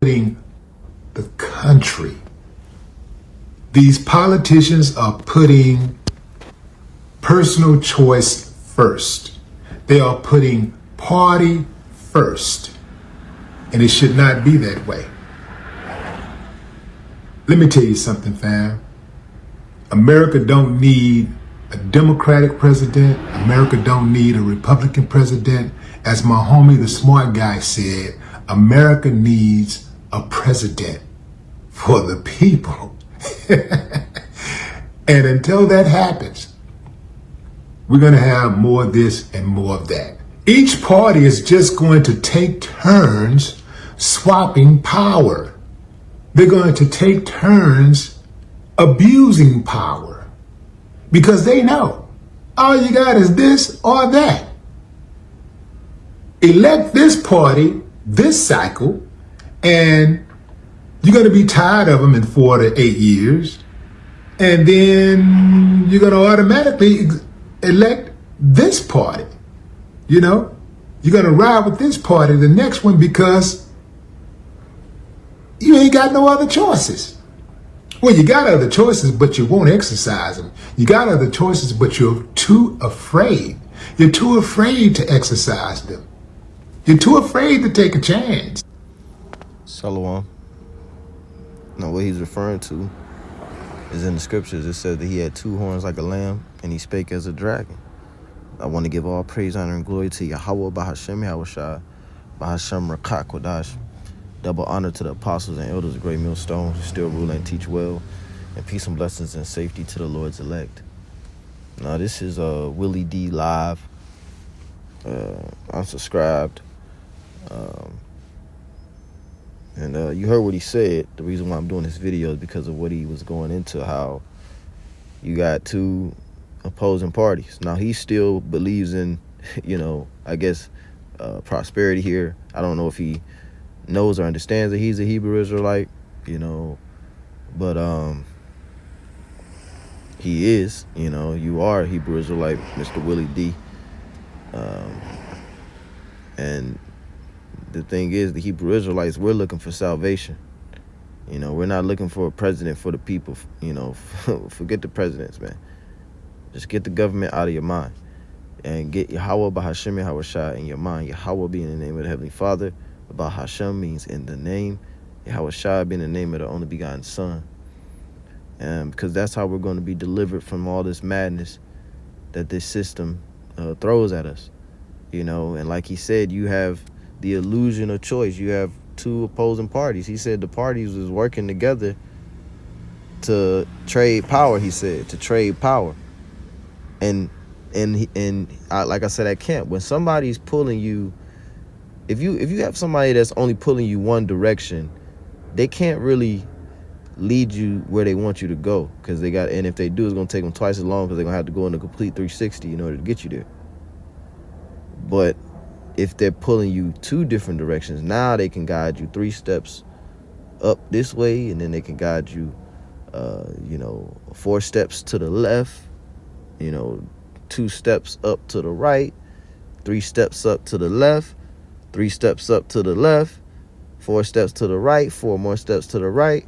putting the country. These politicians are putting personal choice first. They are putting party first. And it should not be that way. Let me tell you something, fam. America don't need a Democratic president. America don't need a Republican president. As my homie, the smart guy, said, America needs a president for the people. And until that happens, we're going to have more of this and more of that. Each party is just going to take turns swapping power. They're going to take turns abusing power because they know all you got is this or that. Elect this party this cycle and you're going to be tired of them in 4 to 8 years. And then you're going to automatically elect this party. You know, you're going to ride with this party, the next one, because you ain't got no other choices. Well, you got other choices, but you won't exercise them. You got other choices, but you're too afraid. You're too afraid to exercise them. You're too afraid to take a chance. Shalom. No, what he's referring to is in the scriptures. It said that he had 2 horns like a lamb, and he spake as a dragon. I want to give all praise, honor, and glory to Yahweh, Bahashem, Yahushua, Bahashem, Rakak, Kodash. Double honor to the apostles and elders of Great Millstone who still rule and teach well, and peace and blessings and safety to the Lord's elect. Now, this is Willie D live. I'm subscribed. And you heard what he said. The reason why I'm doing this video is because of what he was going into, how you got 2 opposing parties. Now, he still believes in, you know, I guess, prosperity here. I don't know if he knows or understands that he's a Hebrew Israelite, you know, but he is, you know, you are a Hebrew Israelite, Mr. Willie D. And the thing is, the Hebrew Israelites, we're looking for salvation. You know, we're not looking for a president for the people. You know, forget the presidents, man. Just get the government out of your mind and get Yahweh Bahashem Yahushua in your mind. Yahweh being the name of the Heavenly Father. Bahashem means in the name. Yahushua being the name of the only begotten Son. And because that's how we're going to be delivered from all this madness that this system throws at us. You know, and like he said, you have the illusion of choice. You have 2 opposing parties. He said the parties was working together to trade power, he said, to trade power. And like I said at camp, when somebody's pulling you, if you have somebody that's only pulling you one direction, they can't really lead you where they want you to go, because and if they do, it's going to take them twice as long, because they're going to have to go in a complete 360 in order to get you there. But if they're pulling you 2 different directions, now they can guide you 3 steps up this way, and then they can guide you, 4 steps to the left, 2 steps up to the right, 3 steps up to the left, 3 steps up to the left, 4 steps to the right, 4 more steps to the right,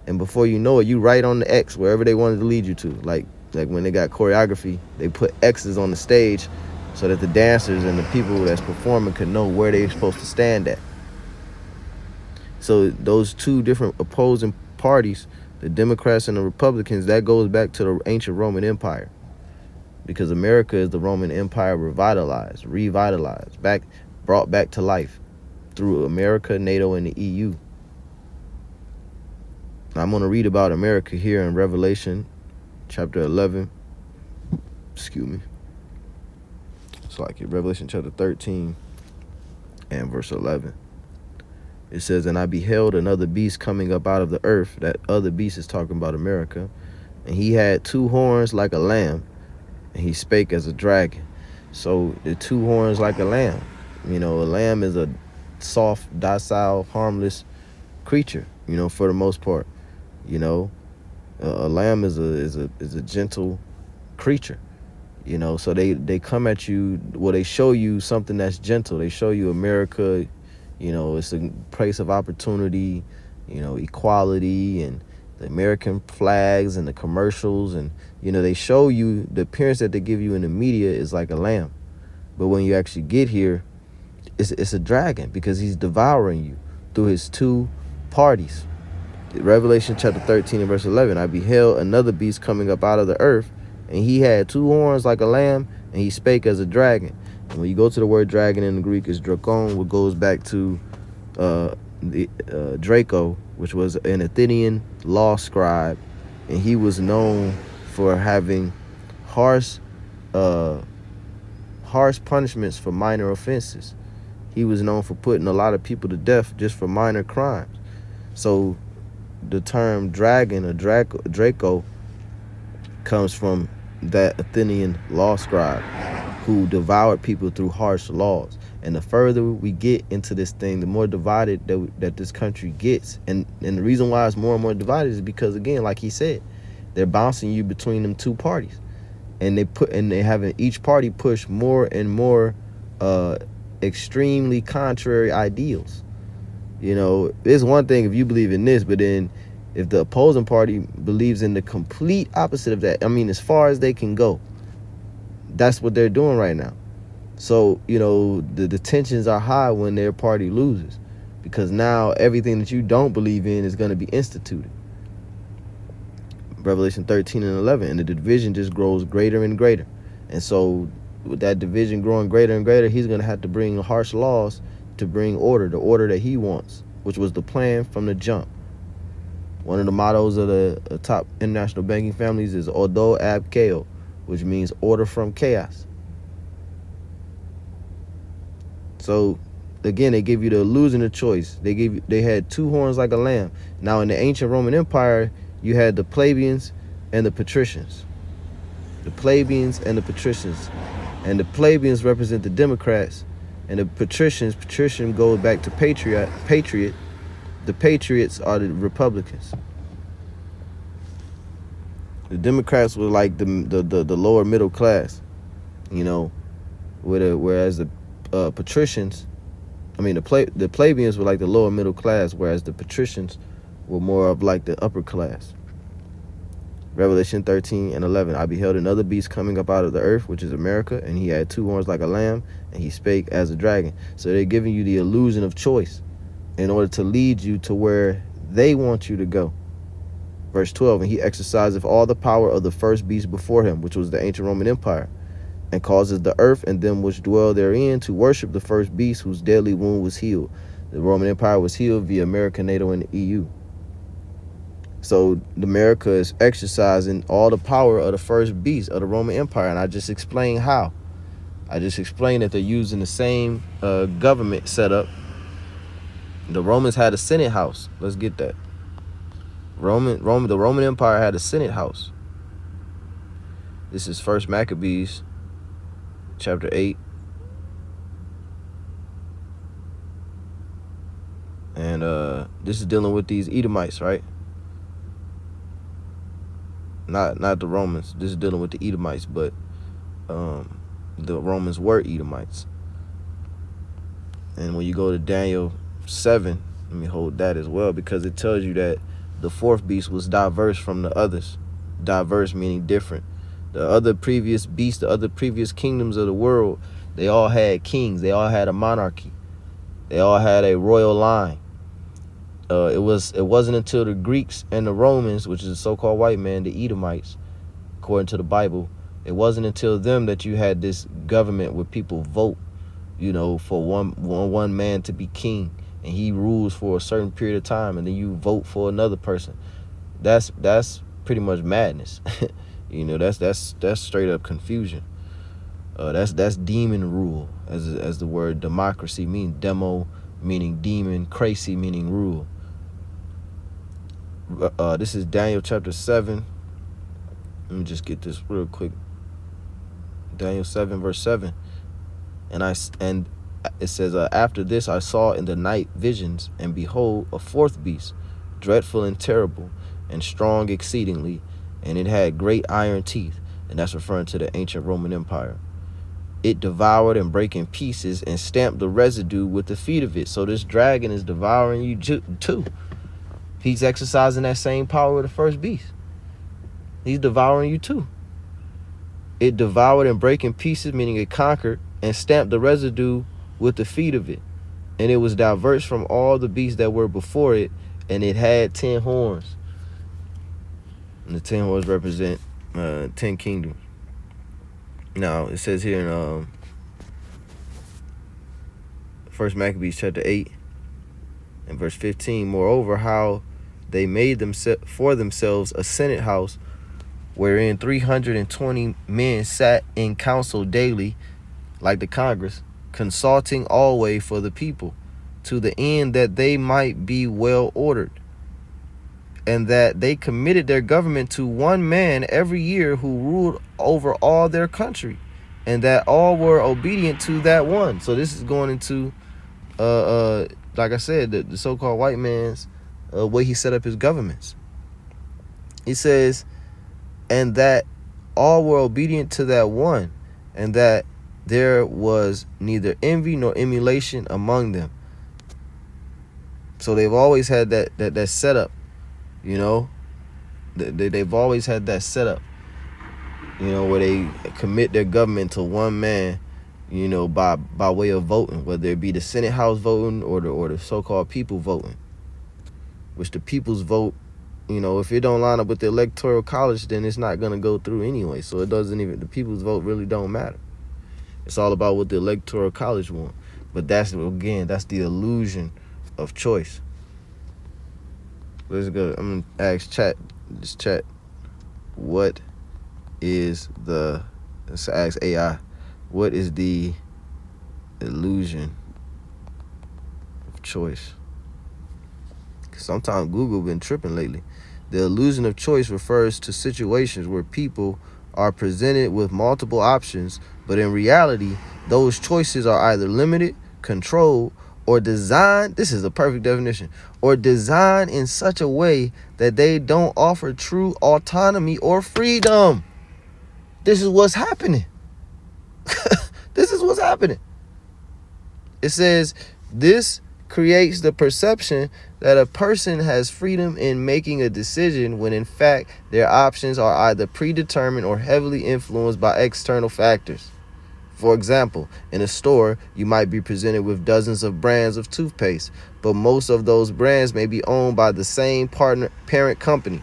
and before you know it, you right on the X wherever they wanted to lead you to. Like when they got choreography, they put X's on the stage so that the dancers and the people that's performing could know where they're supposed to stand at. So those 2 different opposing parties, the Democrats and the Republicans, that goes back to the ancient Roman Empire, because America is the Roman Empire revitalized, brought back to life through America, NATO, and the EU. I'm going to read about America here in Revelation chapter 11. Excuse me. It's like in Revelation chapter 13 and verse 11. It says, "And I beheld another beast coming up out of the earth." That other beast is talking about America. "And he had 2 horns like a lamb, and he spake as a dragon." So the 2 horns like a lamb. You know, a lamb is a soft, docile, harmless creature, you know, for the most part. You know, a lamb is a gentle creature. You know, so they come at you, well, they show you something that's gentle. They show you America, You know, it's a place of opportunity, you know, equality, and the American flags and the commercials. And, you know, they show you the appearance that they give you in the media is like a lamb. But when you actually get here, it's a dragon, because he's devouring you through his two parties. Revelation chapter 13 and verse 11, I beheld another beast coming up out of the earth, and he had two horns like a lamb, and he spake as a dragon. And when you go to the word dragon in the Greek, is drakon, which goes back to the Draco, which was an Athenian law scribe, and he was known for having harsh punishments for minor offenses. He was known for putting a lot of people to death just for minor crimes. So the term dragon or Draco comes from that Athenian law scribe who devoured people through harsh laws. And the further we get into this thing, the more divided that this country gets. And the reason why it's more and more divided is because, again, like he said, they're bouncing you between them two parties. And they having each party push more and more extremely contrary ideals. You know, it's one thing if you believe in this, but then if the opposing party believes in the complete opposite of that, I mean, as far as they can go, that's what they're doing right now. So, you know, the tensions are high when their party loses, because now everything that you don't believe in is going to be instituted. Revelation 13 and 11, and the division just grows greater and greater. And so with that division growing greater and greater, he's going to have to bring harsh laws to bring order, the order that he wants, which was the plan from the jump. One of the mottos of the top international banking families is Odo ab Chaos, which means order from chaos. So again, they give you the illusion of choice. They had two horns like a lamb. Now in the ancient Roman Empire, you had the plebeians and the patricians. The plebeians and the patricians. And the plebeians represent the Democrats, and the patrician goes back to patriot. The patriots are the Republicans. The Democrats were like the lower middle class, you know, whereas the patricians, I mean the plebeians were like the lower middle class, whereas the patricians were more of like the upper class. Revelation 13 and 11, I beheld another beast coming up out of the earth, which is America, and he had two horns like a lamb, and he spake as a dragon. So they're giving you the illusion of choice in order to lead you to where they want you to go. Verse 12, and he exerciseth all the power of the first beast before him, which was the ancient Roman Empire, and causes the earth and them which dwell therein to worship the first beast, whose deadly wound was healed. The Roman Empire was healed via America, NATO, and the EU. So America is exercising all the power of the first beast of the Roman Empire, and I just explained how. I just explained that they're using the same government setup. The Romans had a Senate house. Let's get that. The Roman Empire had a Senate house. This is First Maccabees, chapter 8. And this is dealing with these Edomites, right? Not the Romans. This is dealing with the Edomites, but the Romans were Edomites. And when you go to Daniel 7, let me hold that as well, because it tells you that the fourth beast was diverse from the others. Diverse meaning different. The other previous beasts, the other previous kingdoms of the world, they all had kings. They all had a monarchy. They all had a royal line. It wasn't until the Greeks and the Romans, which is the so-called white man, the Edomites, according to the Bible, it wasn't until them that you had this government where people vote, you know, for one man to be king, and he rules for a certain period of time, and then you vote for another person. That's pretty much madness. You know, that's straight up confusion. That's demon rule, as the word democracy means. Demo meaning demon, crazy meaning rule. This is Daniel chapter 7. Let me just get this real quick. Daniel 7 verse 7. And it says, after this I saw in the night visions, and behold, a fourth beast, dreadful and terrible, and strong exceedingly, and it had great iron teeth. And that's referring to the ancient Roman Empire. it devoured and break in pieces and stamped the residue with the feet of it. So this dragon is devouring you too. He's exercising that same power of the first beast. He's devouring you too. It devoured and break in pieces, meaning it conquered, and stamped the residue with the feet of it. And it was diverse from all the beasts that were before it, and it had 10 horns. And the 10 horns represent 10 kingdoms. Now, it says here in 1 Maccabees chapter 8 and verse 15, moreover, how they made for themselves a senate house wherein 320 men sat in council daily, like the Congress, consulting always for the people, to the end that they might be well ordered, and that they committed their government to one man every year who ruled over all their country, and that all were obedient to that one. So this is going into like I said, the so-called white man's way he set up his governments. He says, and that all were obedient to that one, and that there was neither envy nor emulation among them. So they've always had that setup, you know. They've always had that setup, you know, where they commit their government to one man, you know, by way of voting, whether it be the Senate House voting or the so-called people voting, which the people's vote, you know, if it don't line up with the electoral college, then it's not going to go through anyway. So it doesn't even, the people's vote really don't matter. It's all about what the electoral college want. But that's, again, that's the illusion of choice. Let's go. I'm going to ask chat, what is let's ask AI, what is the illusion of choice? Sometimes Google been tripping lately. The illusion of choice refers to situations where people are presented with multiple options, but in reality, those choices are either limited, controlled, or designed, this is a perfect definition, or designed in such a way that they don't offer true autonomy or freedom. This is what's happening. This is what's happening. It says, this creates the perception that a person has freedom in making a decision when in fact their options are either predetermined or heavily influenced by external factors. For example, in a store, you might be presented with dozens of brands of toothpaste, but most of those brands may be owned by the same parent company.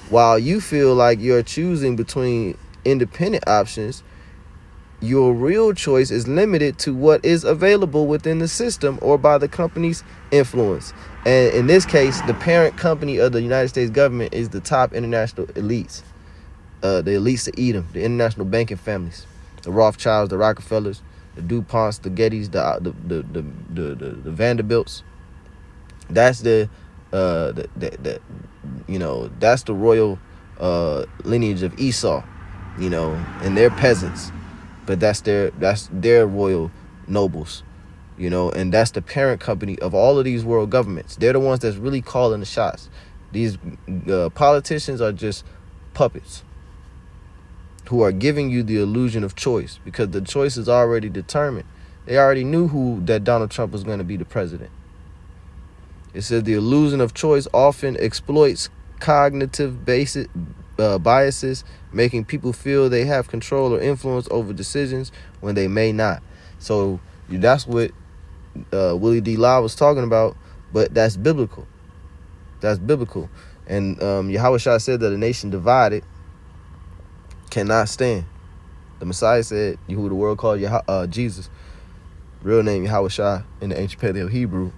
While you feel like you're choosing between independent options, your real choice is limited to what is available within the system or by the company's influence. And in this case, the parent company of the United States government is the top international elites. The elites to eat them, the international banking families, the Rothschilds, the Rockefellers, the DuPonts, the Gettys, the Vanderbilts. That's you know, that's the royal lineage of Esau, you know, and they're peasants. But that's their royal nobles, you know, and that's the parent company of all of these world governments. They're the ones that's really calling the shots. These politicians are just puppets who are giving you the illusion of choice because the choice is already determined. They already knew that Donald Trump was going to be the president. It says the illusion of choice often exploits cognitive biases, making people feel they have control or influence over decisions when they may not. So that's what Willie D. Law was talking about, but that's biblical. That's biblical. And Yahweh Shah said that a nation divided cannot stand. The Messiah said, who the world called Jesus, real name Yahweh Shah in the ancient Paleo Hebrew,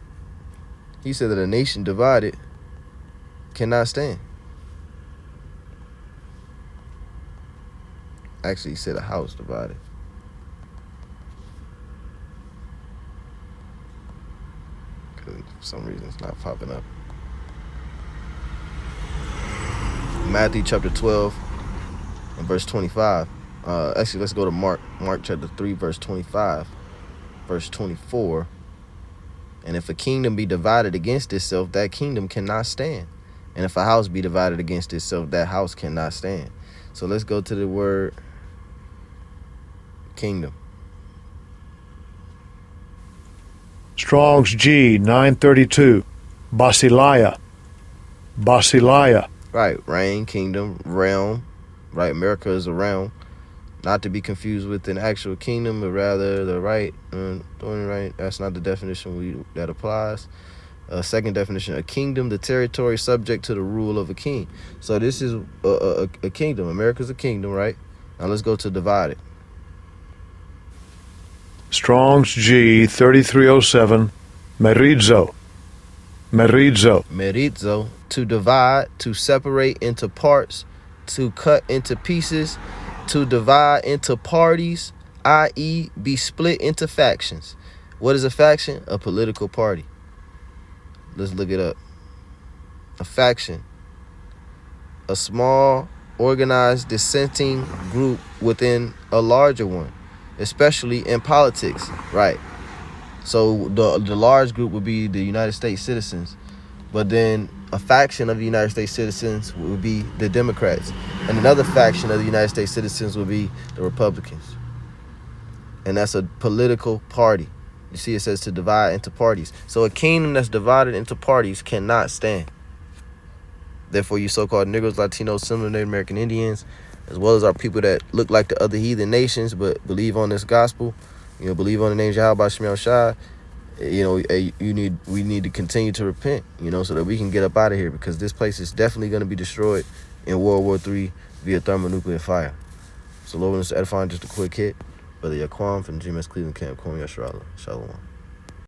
he said that a nation divided cannot stand. Actually, he said a house divided. For some reason, it's not popping up. Matthew chapter 12 and verse 25. Actually, let's go to Mark chapter 3, verse 25, verse 24. And if a kingdom be divided against itself, that kingdom cannot stand. And if a house be divided against itself, that house cannot stand. So let's go to the word kingdom. Strong's G 932. Basileia. Basileia. Right, reign, kingdom, realm. Right, America is a realm. Not to be confused with an actual kingdom, but rather the right. Right, that's not the definition that applies. Second definition, a kingdom, the territory subject to the rule of a king. So this is a kingdom. America's a kingdom, right? Now let's go to divided. Strong's G 3307. Merizo. Merizo. Merizo, to divide, to separate into parts, to cut into pieces, to divide into parties, i.e. be split into factions. What is a faction? A political party. Let's look it up. A faction. A small, organized, dissenting group within a larger one, especially in politics. Right. So the large group would be the United States citizens, but then a faction of the United States citizens would be the Democrats, and another faction of the United States citizens would be the Republicans. And that's a political party. You see, it says to divide into parties. So a kingdom that's divided into parties cannot stand. Therefore, you so-called Negroes, Latinos, similar Native American Indians, as well as our people that look like the other heathen nations but believe on this gospel, believe on the name Yahweh Shemel Shai, we need to continue to repent, so that we can get up out of here, because this place is definitely going to be destroyed in World War III via thermonuclear fire. So Lord, this is edifying, just a quick hit. Brother Yaquam from the GMS Cleveland Camp, Kwame Yasharala. Shalom.